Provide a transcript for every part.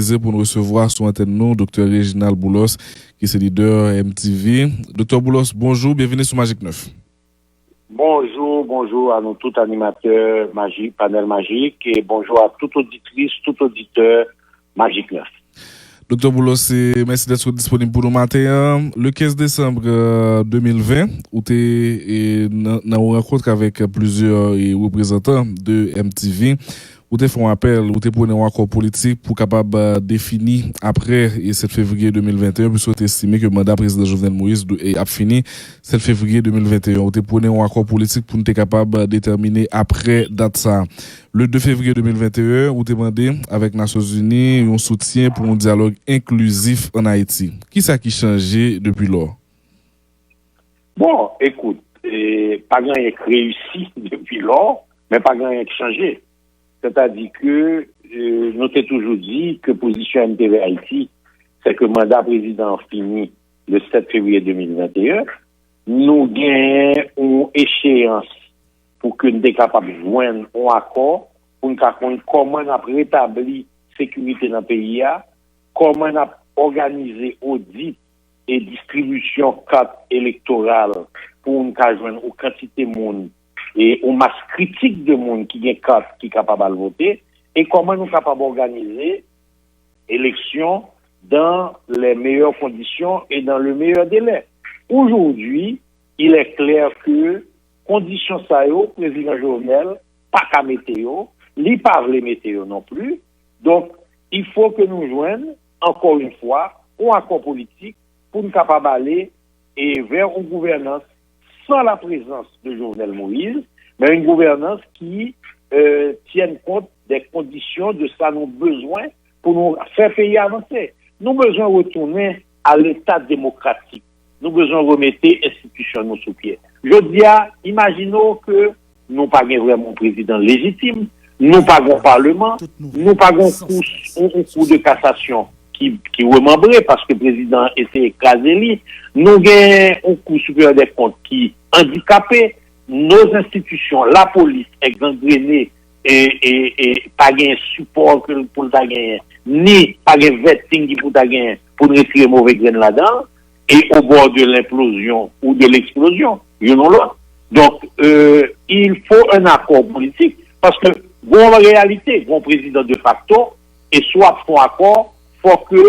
plaisir pour nous recevoir sur antenne nous, Dr. Réginald Boulos, qui est leader MTV. Dr. Boulos, bonjour, bienvenue sur Magic 9. Bonjour à nous tous animateurs Magic, panel Magique, et bonjour à toute auditrice, tout auditeur Magic 9. Dr. Boulos, merci d'être disponible pour nous matin. Le 15 décembre 2020, où tu es dans une rencontre avec plusieurs représentants de MTV, où tu fait un appel, où tu pris un accord politique pour capable définir après 7 février 2021, puisque tu estimé que le mandat président Jovenel Moïse a fini 7 février 2021. Où tu pris un accord politique pour être capable de déterminer après date ça. Le 2 février 2021, où tu demandé avec les Nations Unies un soutien pour un dialogue inclusif en Haïti. Qui ça qui changé depuis lors? Bon, écoute, pas grand qui réussi depuis lors, mais pas grand qui changé. C'est-à-dire que nous t'ai toujours dit que position MTV Haïti, c'est que le mandat président fini le 7 février 2021. Nous gagnons une échéance pour que nous soyons capables de joindre un accord pour nous comprendre comment on a rétabli la sécurité dans le pays, comment on a organisé audit et distribution carte électorale pour nous joindre une quantité de monde et une masse critique de monde qui est carte qui est capable de voter, et comment nous sommes capables d'organiser l'élection dans les meilleures conditions et dans le meilleur délai. Aujourd'hui, il est clair que conditions ça yo, président Jovenel, pas qu'à météo, li pas les météo non plus. Donc, il faut que nous joignions, encore une fois, un accord politique pour nous capables d'aller vers une gouvernance sans la présence de Jovenel Moïse, mais une gouvernance qui tienne compte des conditions de ça nous besoin pour nous faire pays avancer. Nous avons besoin de retourner à l'état démocratique. Nous avons besoin de remettre les institutions sous pied. Je dis, imaginons que nous n'avons vraiment un président légitime, nous n'avons pas un parlement, nous n'avons pas un cours de cassation qui remembrait parce que le président était écrasé. Nous avons un cours supérieur des comptes qui handicapé, nos institutions, la police est gangrénée et pas de support pour ta gagner, ni pas de vetting pour ta gagner pour retirer mauvais graines là-dedans, et au bord de l'implosion ou de l'explosion, you know l'autre. Donc, il faut un accord politique parce que, en réalité, bon président de facto, et soit pour accord, faut que,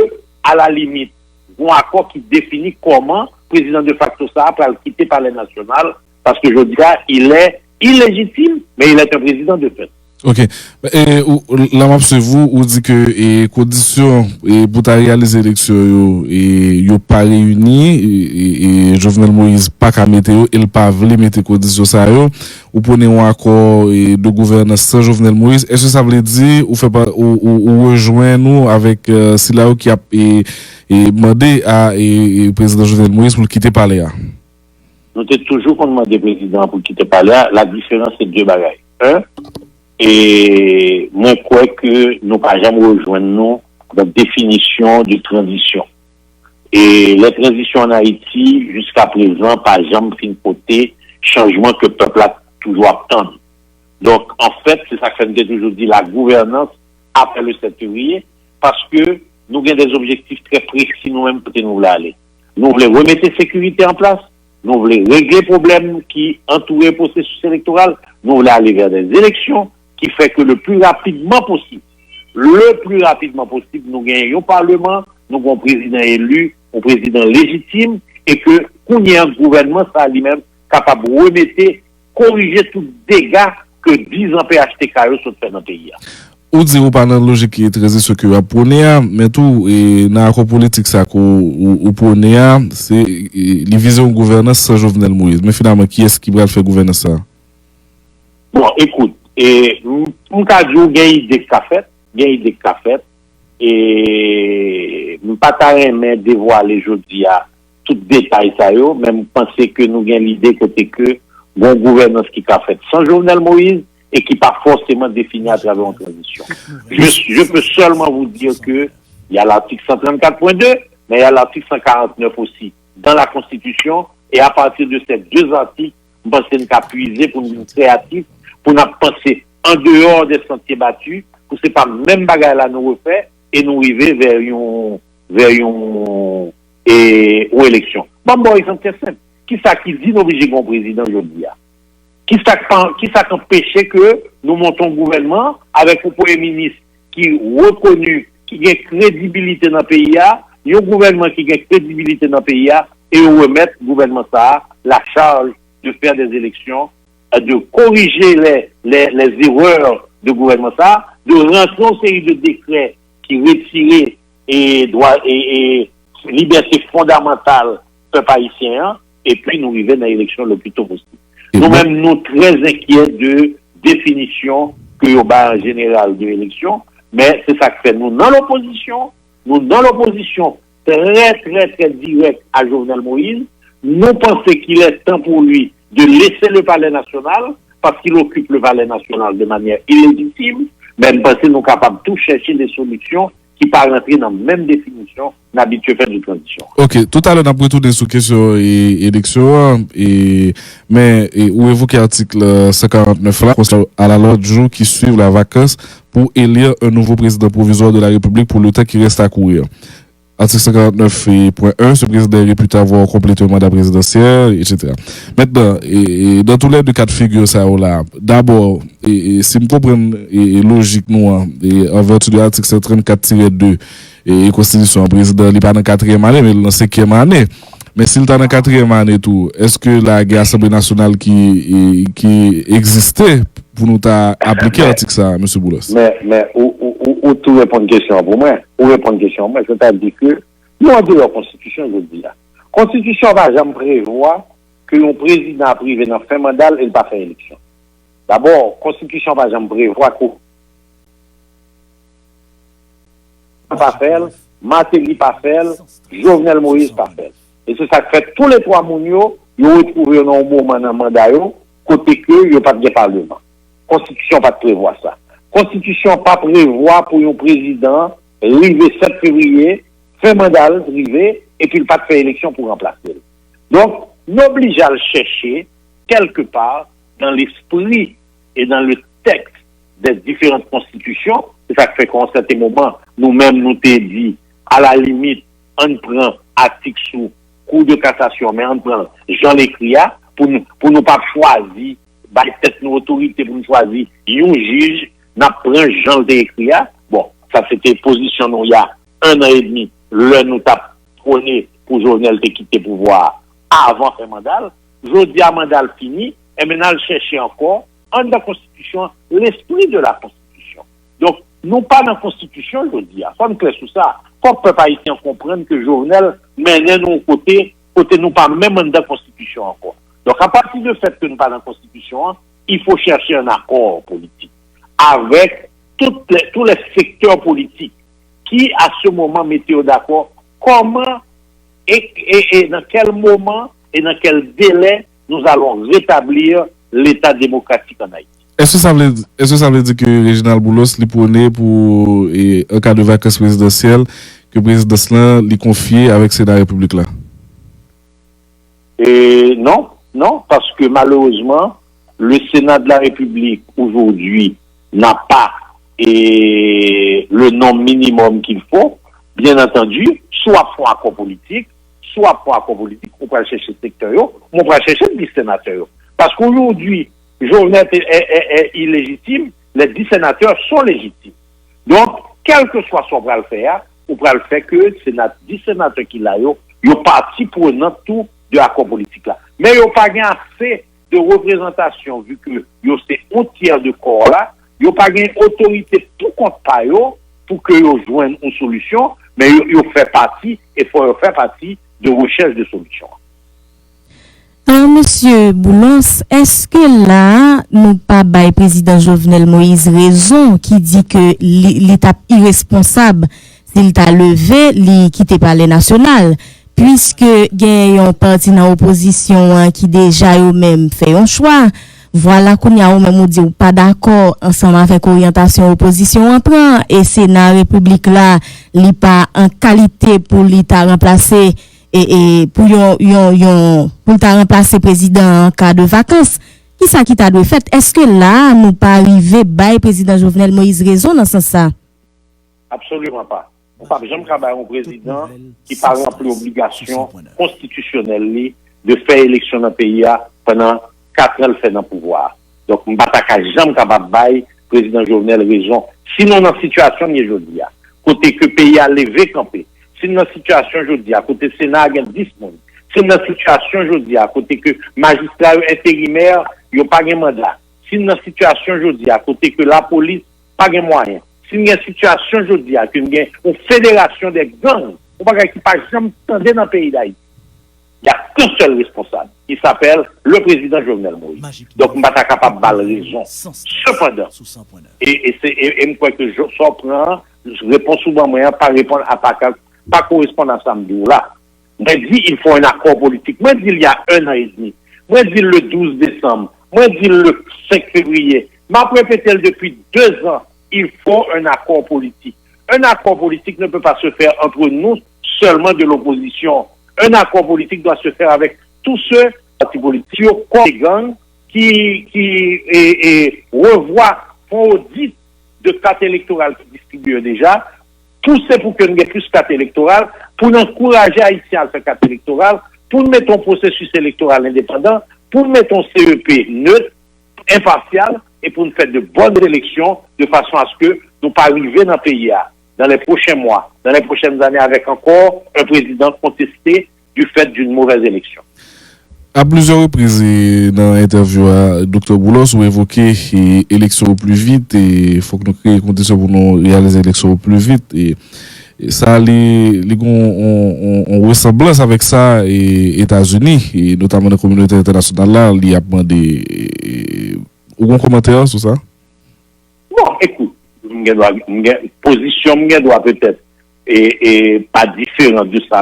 à la limite, un accord qui définit comment président de facto ça va quitter par les nationales, parce que je dirais, il est illégitime, mais il est un président de fait. Ok. Là, vous dit que les conditions pour réaliser l'élection sont pas réunies et Jovenel Moïse pas qu'à mettre il pas voulu mettre conditions ça ou prenez un accord de gouvernance sans Jovenel Moïse. Est-ce que ça veut dire ou rejoindre nous avec Silao qui a demandé à président Jovenel Moïse pour quitter palais? Nous avons toujours demandé au président pour quitter palais. La différence c'est deux bagailles. Et moi, je crois que nous ne pouvons jamais rejoindre nous dans la définition de transition. Et la transition en Haïti, jusqu'à présent, pas jamais fin côté changement que le peuple a toujours attendu. Donc, en fait, c'est ça que j'ai toujours dit, la gouvernance après le 7 février, parce que nous avons des objectifs très précis nous-mêmes pour nous voulons aller. Nous voulons remettre la sécurité en place, nous voulons régler les problèmes qui entourent le processus électoral, nous voulons aller vers des élections, qui fait que le plus rapidement possible, nous gagnons un parlement, nous avons un président élu, un président légitime, et que, qu'on y ait un gouvernement, ça lui-même, capable de remettre, corriger tous les dégâts que 10 ans PHTK sont faits dans le pays. Ou dire pas dans logique qui est très ce que vous prenez, mais tout, dans l'accord politique, ça, vous prenez, c'est, les visions de gouvernance sans Jovenel Moïse. Mais finalement, qui est-ce qui va faire gouverner ça? Bon, écoute, et mon cas de gagne des cafés et nous pas mais dévoiler aujourd'hui à tout détail ça yo, même penser que nous gagne l'idée côté que bon gouvernance qui a fait sans Jovenel Moïse et qui pas forcément défini à travers une transition. Je peux seulement vous dire que il y a l'article 134.2, mais il y a l'article 149 aussi dans la Constitution, et à partir de ces deux articles, nous pensons qu'on a puisé pour nous créatifs, pour nous penser en dehors des sentiers battus, pour c'est pas même bagarre là nous refaire, et nous arriver vers une élection. Bon, exemple très simple. Qui ça qui dit nous obligés un président aujourd'hui? Qui ça qui empêche que nous montons un gouvernement avec un premier ministre qui est reconnu, qui a crédibilité dans le pays, un gouvernement qui a crédibilité dans le pays, et on remettre le gouvernement ça la charge de faire des élections, de corriger les erreurs du gouvernement ça, de rentrer une série de décrets qui retirent et liberté fondamentale peuple haïtien, et puis nous arriver dans l'élection le plus tôt possible. Nous-mêmes, nous très inquiets de définition que y a en général de l'élection, mais c'est ça que fait nous dans l'opposition très très très direct à Jovenel Moïse. Nous pensons qu'il est temps pour lui de laisser le palais national parce qu'il occupe le palais national de manière illégitime, mais nous pensons que nous sommes capables de tout chercher des solutions qui pas rentrer dans la même définition d'habitude faire de transition. Ok, tout à l'heure, on a retourné sur la question élection, mais où évoquer l'article 149 là, à la loi du jour qui suit la vacance pour élire un nouveau président provisoire de la République pour le temps qui reste à courir. Article 59.1, ce président est réputé avoir complété le mandat présidentiel, etc. Maintenant, dans tous les deux cas de figure, ça là, d'abord, si je comprends logique, nous, en vertu de l'article 134-2 et Constitution, le président n'est pas dans la 4e année, mais dans la 5e année. Mais s'il est dans la 4e année, tout, est-ce que la Assemblée nationale qui existait pour nous appliquer l'article ça, M. Boulos? Mais, ou tout répondre question pour moi, c'est-à-dire que, nous, on dit la Constitution, je dis là. Constitution va jamais prévoir que un président privé dans fin mandat, il ne pas faire élection. D'abord, Constitution va jamais prévoir que pas faire, Martelly pas faire, Jovenel Moïse pas faire. Et c'est ça que fait tous les trois mounios, ils ont retrouvé un moment dans le mandat, côté que, ils n'ont pas de parlement. Constitution pas prévoir ça. Constitution pas prévoir pour un président arriver 7 février, fin mandat arrivé, et puis il pas de faire élection pour remplacer. Donc, nous oblige à le chercher quelque part dans l'esprit et dans le texte des différentes constitutions. C'est ça qui fait qu'en certain moment, nous-mêmes nous t'ai dit, à la limite, on prend article sous cour de cassation, mais on prend Jean Lécria pour nous pas choisir, peut-être nos autorités pour nous choisir un juge, n'a pris Jean Lécria. Bon, ça c'était position nous il y a 1 an et demi, le nous t'a prôné pour Jovenel de quitter le pouvoir avant ce mandat. Je dis à mandat fini, et maintenant le chercher encore, en la Constitution, l'esprit de la Constitution. Donc, non pas dans la Constitution, je dis, il faut me clair sur ça. Faut que le peuple haïtien comprenne que Jovenel mène nous côté nous pas même dans la Constitution encore. Donc, à partir du fait que nous pas dans la Constitution, il faut chercher un accord politique avec tous les secteurs politiques qui, à ce moment, mettaient d'accord comment et dans quel moment et dans quel délai nous allons rétablir l'État démocratique en Haïti. Est-ce que ça veut dire que Réginald Boulos lui prenait pour un cas de vacances présidentielles que le président cela lui confié avec la République là? Non, parce que malheureusement, le Sénat de la République aujourd'hui n'a pas le nombre minimum qu'il faut. Bien entendu, soit pour accord politique, on va chercher secteur, on va chercher 10 sénateurs. Parce qu'aujourd'hui, Jovenel est illégitime, les 10 sénateurs sont légitimes. Donc, quel que soit son bras le faire, on va le faire que 10 sénateurs qu'il a, ils sont partis prenant tout de l'accord politique là. Mais ils n'ont pas assez de représentation, vu que c'est un tiers de corps là, ils n'ont pas autorité pour contre pas pour que ils joignent une solution, mais ils font partie, et faut faire partie de recherche de solutions. Alors, Monsieur Boulos, est-ce que là, nous pas bail président Jovenel Moïse raison qui dit que l'État irresponsable, s'il t'a levé, il quitte par les nationales, puisque il y a un parti dans l'opposition qui déjà eux-mêmes fait un choix. Voilà qu'on y a même dit ou pas d'accord ensemble avec orientation opposition en prend et Sénat République là, li pas en qualité pour l'État remplacer et pour t'a remplacer président en cas de vacances. Qui ça qui t'a de fait? Est-ce que là nous pas arriver bail président Jovenel Moïse raison dans ce sens ça? Absolument pas. On ne peut jamais avoir un président qui par remplir l'obligation constitutionnelle de faire élection dans le pays pendant 4 ans, le fait dans le pouvoir. Donc, on ne peut jamais capable de président Jovenel raison. Sinon, dans la situation, il y a aujourd'hui, côté que le pays a levé campé. Sinon, dans la situation aujourd'hui, côté Sénat, il y a 10 monde. Sinon, dans la situation aujourd'hui, côté que magistrat intérimaire, il n'y a pas de mandat. Sinon, dans la situation aujourd'hui, côté que la police, pas de moyens. Si il y a une situation aujourd'hui, qu'il y a une fédération des gangs, on va qui pas jamais tendé dans le pays d'Haïti. Il n'y a qu'un seul responsable, qui s'appelle le président Jovenel Moïse. Donc, on va être capable de baller raison. Cependant, et je crois que je prends, je réponds souvent moyen, pas répondre à pas correspondre à ça, là. Moi, je dis, il faut un accord politique. Moi, je dis, il y a 1 an et demi. Moi, je dis, le 12 décembre. Moi, je dis, le 5 février. Ma répété depuis 2 ans. Il faut un accord politique. Un accord politique ne peut pas se faire entre nous seulement de l'opposition. Un accord politique doit se faire avec tous ceux partis politiques comme les gangs qui revoient, font audit de cartes électorales qui distribuent déjà. Tout c'est pour que nous ayons plus de cartes électorales, pour encourager Haïtiens à faire carte électorale, pour mettre un processus électoral indépendant, pour mettre un CEP neutre, impartial, et pour nous faire de bonnes élections, de façon à ce que nous pas arriver dans le pays dans les prochains mois, dans les prochaines années, avec encore un président contesté du fait d'une mauvaise élection. À plusieurs reprises, dans l'interview à Dr. Boulos, vous évoquez l'élection au plus vite et il faut que nous créions des conditions pour nous réaliser l'élection au plus vite. Et ça, on ressemblance avec ça et États-Unis, et notamment la communauté internationale là, il y a demandé. Ou un commentaire sur ça? Bon, écoute, position doit peut-être et pas différente de ça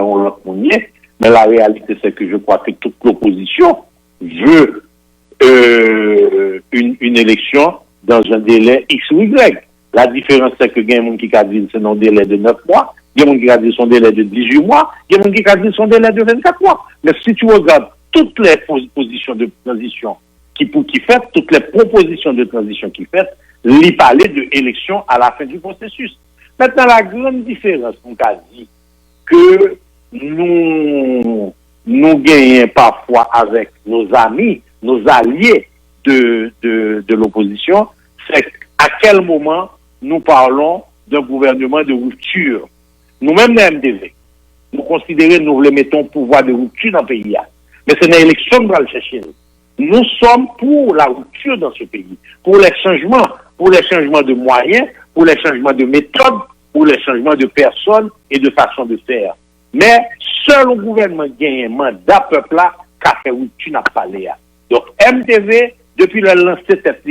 mais la réalité c'est que je crois que toute l'opposition veut une élection dans un délai X ou Y. La différence c'est que il y a des gens qui disent c'est un délai de 9 mois, il y a des gens qui disent son délai de 18 mois, il y a des gens qui disent son délai de 24 mois. Mais si tu regardes toutes les positions de transition qui fait, toutes les propositions de transition qui fait, lui parler de élection à la fin du processus. Maintenant, la grande différence, on a dit que nous gagnons parfois avec nos amis, nos alliés de l'opposition, c'est à quel moment nous parlons d'un gouvernement de rupture. Nous-mêmes, les MDV, nous considérons, nous voulons mettre un pouvoir de rupture dans le pays. Mais c'est une élection qu'on va le chercher. Nous sommes pour la rupture dans ce pays, pour les changements de moyens, pour les changements de méthodes, pour les changements de personnes et de façon de faire. Mais seul le gouvernement gagne un mandat peuple là, qu'a fait rupture n'a pas l'air. Donc MTV, depuis le lancer tête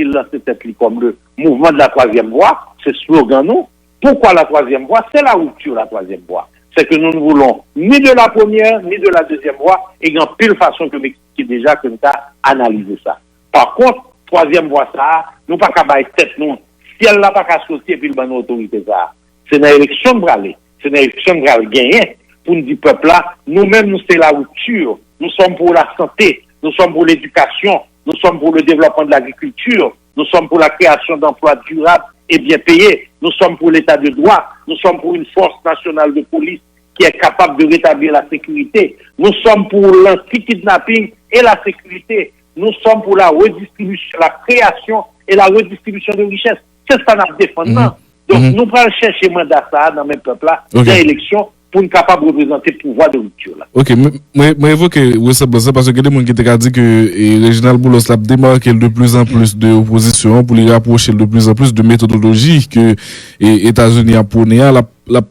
comme le mouvement de la troisième voie, c'est slogan nous. Pourquoi la troisième voie? C'est la rupture, la troisième voie. C'est que nous ne voulons ni de la première, ni de la deuxième voie, et en pile façon que m'expliquer déjà que nous avons analysé ça. Par contre, troisième voie, ça, nous pas qu'à bailler tête, nous. Si elle n'a pas qu'à sortir, puis le ban autorité, ça. C'est une élection de braler. C'est une élection de braler gagner. Pour nous dire, peuple là, nous-mêmes, nous, c'est la rupture. Nous sommes pour la santé. Nous sommes pour l'éducation. Nous sommes pour le développement de l'agriculture. Nous sommes pour la création d'emplois durables et bien payés. Nous sommes pour l'état de droit. Nous sommes pour une force nationale de police qui est capable de rétablir la sécurité. Nous sommes pour l'anti-kidnapping et la sécurité. Nous sommes pour la redistribution, la création et la redistribution de richesses. C'est ça notre défendement. Donc, nous allons chercher mandat ça dans mes peuples là, dans l'élection, pour nous capables de représenter le pouvoir de rupture là. Ok, mais évoque ça parce que des gens qui ont dit que Réginald Boulos a démarqué de plus en plus de opposition pour les rapprocher de plus en plus de méthodologie que les États-Unis a prôné, la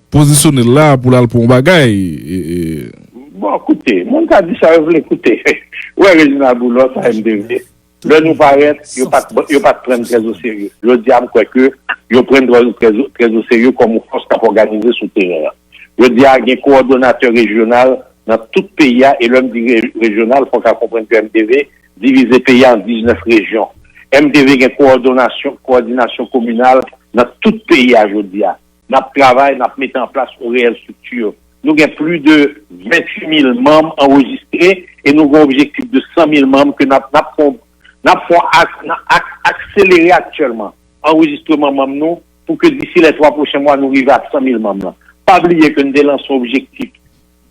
positionner là pour la pour un bagaille. Bon, écoutez, mon cas dit ça, vous l'écoutez. Ouais, Réginald Boulos a MDV. Là, nous paraît, il n'y a pas de prendre très au sérieux. Je dis à moi que ils prennent très au sérieux comme une force qui a organisé sous terrain. Je dis à un coordonnateur régional dans tout le pays, et l'homme dit régional, il faut qu'on comprenne que MDV divise le pays en 19 régions. MDV a une coordination communale dans tout le pays aujourd'hui. Nous travaillons, nous mettons en place une réelle structure. Nous avons plus de 28 000 membres enregistrés et nous avons un objectif de 100 000 membres que nous avons accéléré actuellement. Enregistrement membres nous pour que d'ici les 3 prochains mois, nous arrivions à 100 000 membres. Pas oublier que nous avons lancé un objectif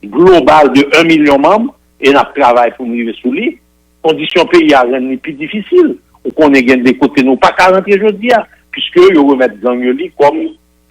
global de 1 million de membres et nous travaillons pour nous arriver sous lui. Conditions pays à rien plus difficile. Ou qu'on ait des côtés, nous pas 40 aujourd'hui, puisque ils remettent Zangioli comme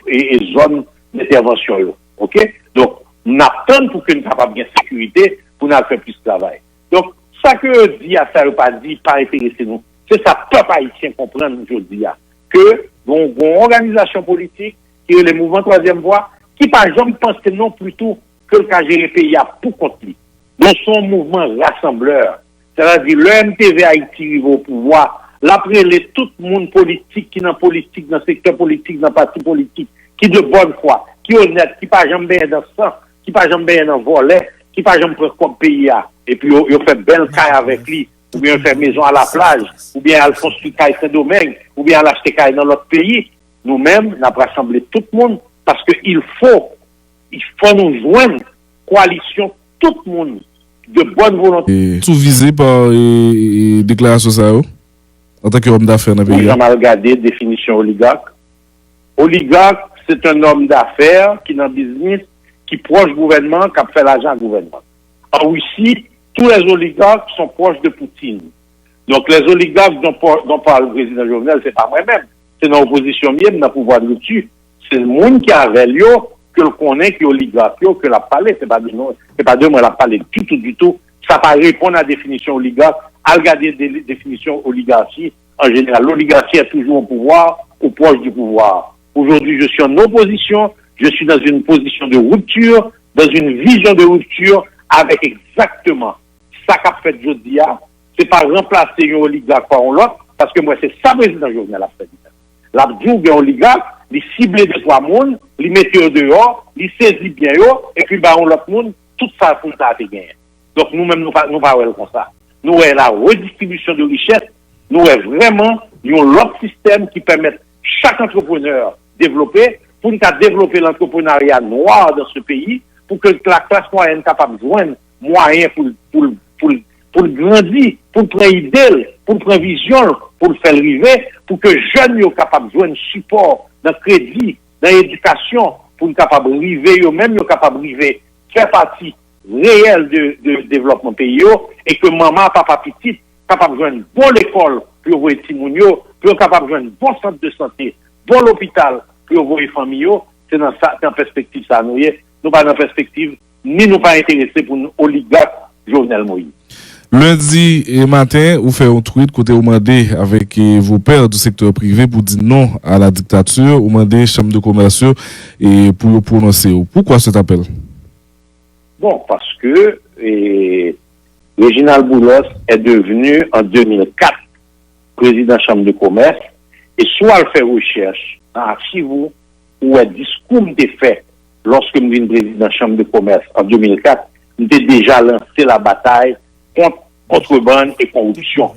et zone d'intervention. OK? Donc, nous attendons pour que nous soyons capables de sécurité pour nous faire plus de travail. Donc, ça que dit à ça, pas dit, pas intéressé nous. C'est ça, peuple haïtien comprendre aujourd'hui, que, une organisation politique, qui est le mouvement troisième voie, qui par exemple pense non plutôt que le cas gérer pays pour contre lui. Dans son mouvement rassembleur, c'est-à-dire le MTV Haïti arrive au pouvoir, l'après tout le monde politique, qui est dans la politique, dans le secteur politique, dans le parti politique, qui de bonne foi, qui est honnête, qui pas jamais dans sang, qui pas jamais dans volet, qui pas jamais comme pays a, et puis il fait belle caille avec lui, ou bien il fait maison à la plage, ou bien il construit caille Saint-Domingue, ou bien il achète caille dans l'autre pays. Nous-mêmes, nous avons rassemblé tout le monde parce qu'il faut nous joindre, coalition, tout le monde, de bonne volonté. Sous visé par déclaration ça, en tant qu'homme d'affaires dans le pays. Oui, j'ai mal regardé définition oligarque. Oligarque, c'est un homme d'affaires qui est dans le business, qui est proche du gouvernement, qui a fait l'argent au gouvernement. En Russie, tous les oligarques sont proches de Poutine. Donc les oligarques dont parle le président Jovenel, c'est pas moi-même. C'est dans l'opposition même, dans le pouvoir de dessus. C'est le monde qui a avec lui, que le connaît, qui est oligarque, que l'a parlé. C'est pas de moi, l'a parlé du tout. Ça pas répondre à la définition oligarque. À regarder des définitions oligarchie, en général, l'oligarchie est toujours au pouvoir, ou proche du pouvoir. Aujourd'hui, je suis en opposition, je suis dans une position de rupture, dans une vision de rupture, avec exactement ça qu'a fait Jodia. C'est pas remplacer un oligarque par l'autre, parce que moi, c'est ça président Jovenel a fait. L'abdou, un oligarque, il cible de 3 monde, il met dehors, il saisit bien et puis bah on l'autre monde, tout ça pour ça a gagné. Donc nous-mêmes, nous pas comme ça. Nous avons la redistribution de richesse, nous avons vraiment l'autre système qui permet chaque entrepreneur développer, pour nous développer l'entrepreneuriat noir dans ce pays, pour que la classe moyenne capable de joindre moyens pour grandir, pour prendre idée, pour prendre vision, pour le faire arriver, pour que jeunes soient capables de joindre support dans le crédit, dans l'éducation, pour nous capables de arriver, eux-mêmes capables d'arriver, faire partie réelle de développement pays, et que maman, papa, petite, capable de joindre une bonne école pour voir les petits, pour capable de joindre un bon centre de santé, bon hôpital pour voir les familles, c'est dans la perspective ça, nous pas dans la perspective, ni nous pas intéressés pour nous oligarques Jovenel Moïse. Lundi et matin, vous faites un tweet côté vous demandez avec vos pairs du secteur privé pour dire non à la dictature, vous demandez chambre de commerce et pour le prononcer. Pourquoi cet appel? Bon, parce que Réginald Boulos est devenu en 2004 président de la chambre de commerce et soit elle fait recherche dans l'archive où un discours m'était fait lorsque je suis président de la chambre de commerce en 2004, j'étais déjà lancé la bataille contre contrebande et corruption.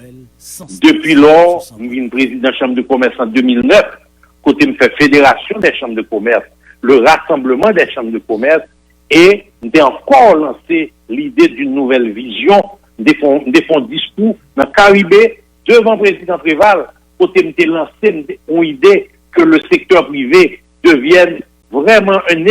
Depuis lors, je suis président de la chambre de commerce en 2009, côté me fait fédération des chambres de commerce, le rassemblement des chambres de commerce, et j'ai encore lancé l'idée d'une nouvelle vision, des fonds discours dans le Caribé, devant le président Préval, côté me lancé une idée que le secteur privé devienne vraiment un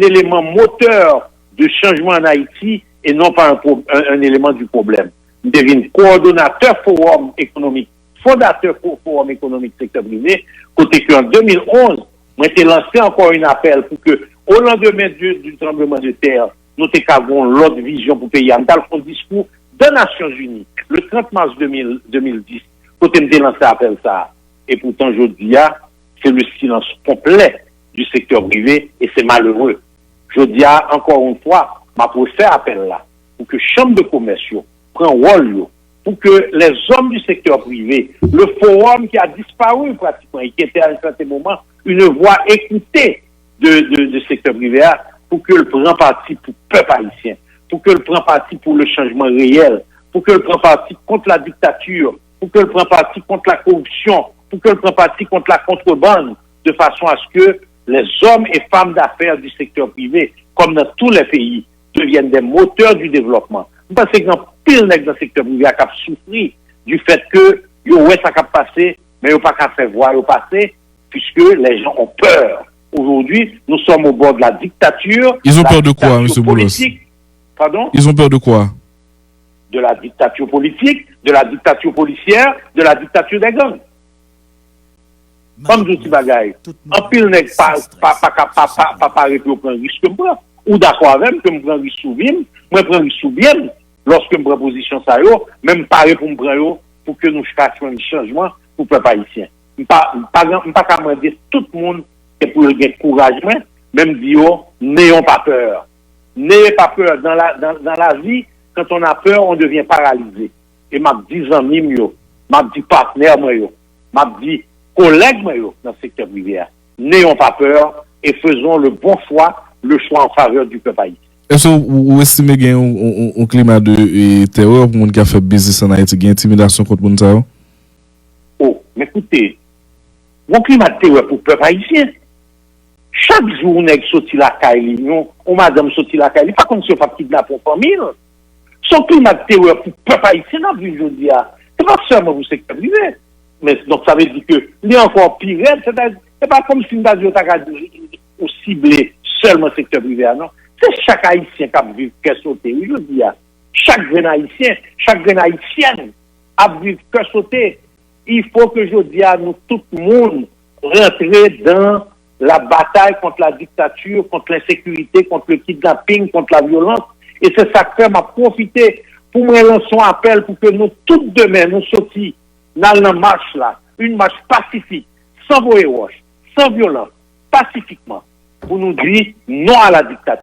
élément moteur de changement en Haïti et non pas un élément du problème. Je deviens coordonnateur forum économique, fondateur forum économique secteur privé, côté qu'en 2011, j'ai lancé encore un appel pour que, au lendemain du tremblement de terre, nous avons l'autre vision pour payer. Dans le discours des Nations Unies, le 30 mars 2010, côté j'ai lancé appel ça. Et pourtant, je dis, c'est le silence complet du secteur privé et c'est malheureux. Je dis encore une fois, ma pour faire appel là, pour que chambre de commerce prenne rôle, pour que les hommes du secteur privé, le forum qui a disparu pratiquement et qui était à un certain moment une voix écoutée de secteur privé, pour que le prenne parti pour le peuple haïtien, pour que le prenne parti pour le changement réel, pour que le prenne parti contre la dictature, pour que le prenne parti contre la corruption, pour que le prenne parti contre la contrebande, de façon à ce que les hommes et femmes d'affaires du secteur privé, comme dans tous les pays, deviennent des moteurs du développement. Vous pensez que dans pile dans le secteur privé a souffert du fait que yo ouais ça cap passer, mais yo pas qu'à faire voir yo passer, puisque les gens ont peur. Aujourd'hui, nous sommes au bord de la dictature. Ils ont peur de quoi, M. Boulos? Pardon? Ils ont peur de quoi? De la dictature politique, de la dictature policière, de la dictature des gangs. Comme je dis bagaille. En pile n'est pas paré pour prendre risque que moi. Ou d'accord avec que je prends risque sous bien, moi je prends risque sous bien lorsque je prends position ça yo, même paré pour me prendre pour que nous fassions un changement pour le peuple haïtien. Je pas demander tout le monde qui pour le courage même dire n'ayons pas peur. N'ayez pas peur dans la vie, quand on a peur, on devient paralysé. Et m'a dit amis m'a dit partenaire m'a dit collègues dans le secteur privé. N'ayons pas peur et faisons le bon choix, le choix en faveur du peuple haïtien. Est-ce que vous estimez qu'il y a un climat de terreur pour les gens qui ont fait business en Haïti, il y a intimidation contre les gens? Oh, mais écoutez, un climat de terreur pour le peuple haïtien. Chaque jour, on est sorti la caille, on madame sorti la caille, pas comme si on pas kidnapper pour famille. Son climat de terreur pour le peuple haïtien, dans le aujourd'hui, c'est pas seulement pour le secteur privé. Mais donc ça veut dire que il est encore pire, c'est pas comme si nous avions ciblé seulement le secteur privé, non. C'est chaque haïtien qui a vu cœur sauté, je dis. Chaque jeune haïtien, chaque jeune haïtienne a vu cœur sauté. Il faut que je dise à nous, tout le monde, rentrer dans la bataille contre la dictature, contre l'insécurité, contre le kidnapping, contre la violence. Et c'est ça que m'a profité pour me lancer un appel pour que nous, toutes demain, nous sortions dans la marche là, une marche pacifique, sans voyer, sans violence, pacifiquement, pour nous dire non à la dictature.